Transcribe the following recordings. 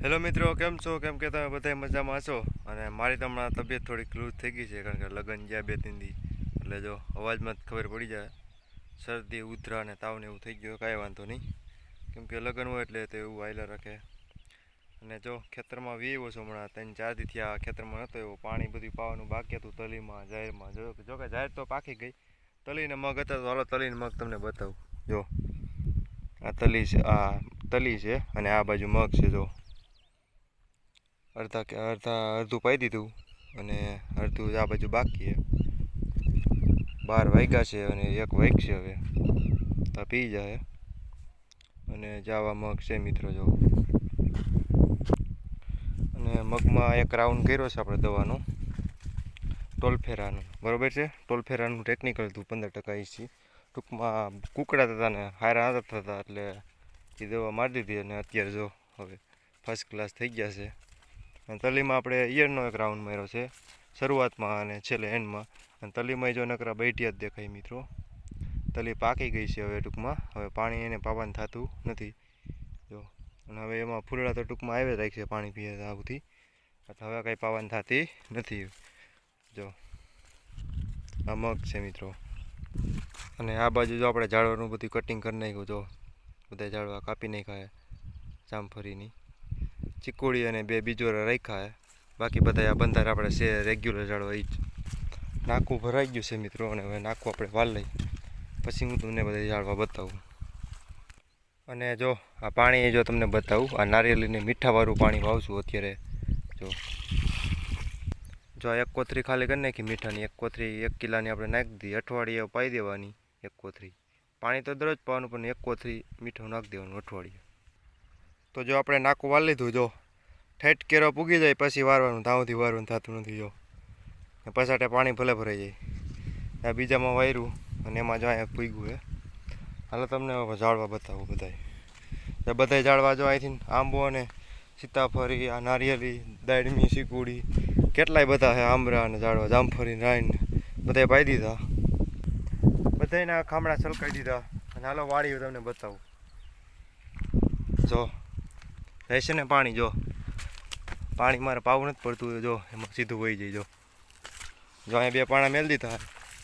Hello મિત્રો, કેમ છો? કેમ કે તમે બધા મજામાં છો? અને મારી તો હમણાં તબિયત થોડીક લૂઝ થઈ ગઈ છે, કારણ કે લગ્ન ગયા 2-3 દી. એટલે જો અવાજમાં જ ખબર પડી જાય, શરદી ઉધરા અને તાવને એવું થઈ ગયું. કાંઈ વાંધો નહીં, કેમ કે લગ્ન હોય એટલે તો એવું હાલ્યા રાખે. અને જો ખેતરમાં વીવો છો હમણાં 3-4 દીથી આ ખેતરમાં નહોતો એવું પાણી બધું પાવાનું બાકી હતું તલીમાં જાહેરમાં. જો કે જાહેર તો પાકી ગઈ. તલીને મગ હતા તો હાલો તલીને મગ તમને બતાવું. જો આ તલી છે અને આ બાજુ મગ છે. જો અડધું પાઈ દીધું અને અડધું આ બાજુ બાકી છે. 12 વાગ્યા છે અને 1 વાગશે હવે તો પી જાય. અને જાવા મગ છે મિત્રો. જો અને મગમાં એક રાઉન્ડ કર્યો છે આપણે દવાનો, ટોલફેરાનું, બરાબર છે. ટોલફેરાનું ટેકનિકલ હતું 15% ઇસી. ટૂંકમાં કુકડા હતા ને હારા નતા થતા એટલે એ દવા મારી દીધી અને અત્યારે જો હવે ફર્સ્ટ ક્લાસ થઈ ગયા છે. અને તલીમાં આપણે ઈયળનો એક રાઉન્ડ માર્યો છે શરૂઆતમાં અને છેલ્લે એન્ડમાં. અને તલીમાં જો નકરા બેઠિયા જ દેખાય મિત્રો. તલી પાકી ગઈ છે હવે ટૂંકમાં. હવે પાણી એને પાવાનું થતું નથી. જો અને હવે એમાં ફૂલડા તો ટૂંકમાં આવી રાખશે પાણી પીએ આવુંથી, એટલે હવે કાંઈ પાવાની થતી નથી. જો આ મગ છે મિત્રો. અને આ બાજુ જો આપણે ઝાડવાનું બધું કટિંગ કરી નાખ્યું. જો બધા ઝાડવા કાપી નાખ્યા જામફળીની, ચીકુડી અને 2 બીજોરા રાખ્યા. બાકી બધા આ બંધાર આપણે છે રેગ્યુલર ઝાડવા. એ જ નાકું ભરાઈ ગયું છે મિત્રો. અને હવે નાકું આપણે વાળ લઈ પછી હું તમને બધા ઝાડવા બતાવું. અને જો આ પાણી જો તમને બતાવું, આ નારિયેળીને મીઠાવાળું પાણી વાવશું અત્યારે. જો આ 1 કોથળી ખાલી કરી નાખી મીઠાની. 1 કોથળી 1 કિલાની આપણે નાખી દીધી. અઠવાડિયે પાઈ દેવાની 1 કોથળી. પાણી તો દરરોજ પાવાનું, પણ 1 કોથળી મીઠું નાખી દેવાનું અઠવાડિયે. તો જો આપણે નાકું વાળી લીધું. જો ઠેઠ કેરો પૂગી જાય પછી વારવાનું, તાવથી વારવાનું થતું નથી. જો પછાટે પાણી ભલે ભરાઈ જાય. આ બીજામાં વાર્યું અને એમાં જો અહીંયા પૂગ્યું છે. હાલો તમને ઝાડવા બતાવું બધાય. બધા ઝાડવા જો અહીંથી આંબો અને સીતાફળી, આ નારિયેળી, દાડમી, ચીકુડી, કેટલાય બધા છે. આંબરા અને ઝાડવા, જામફળી, રાઈન બધા પાઈ દીધા. બધાના ખામણા છલકાઈ દીધા. અને હાલો વાળી તમને બતાવું. જો રહેશે ને પાણી. જો પાણી મારે પાવું નથી પડતું. જો એમાં સીધું વહી જાય. જો અહીંયા 2 પાણા મેળ દીધા,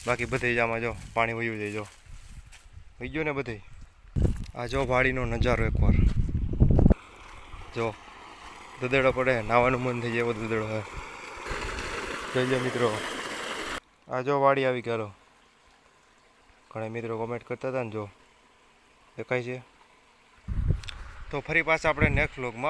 બાકી બધે આમાં જો પાણી વહ્યું જાય. જો વહી ગયું ને બધે. આ જો વાડીનો નજારો એકવાર જો. દદેડો પડે, નાવાનું મન થઈ જાય એવો દદેડો હે. જોઈ મિત્રો, આ જો વાડી આવી ગયો. ઘણા મિત્રો કોમેન્ટ કરતા હતા ને, જો દેખાય છે. તો ફરી પાછા આપણે નેક્સ્ટ વ્લોગમાં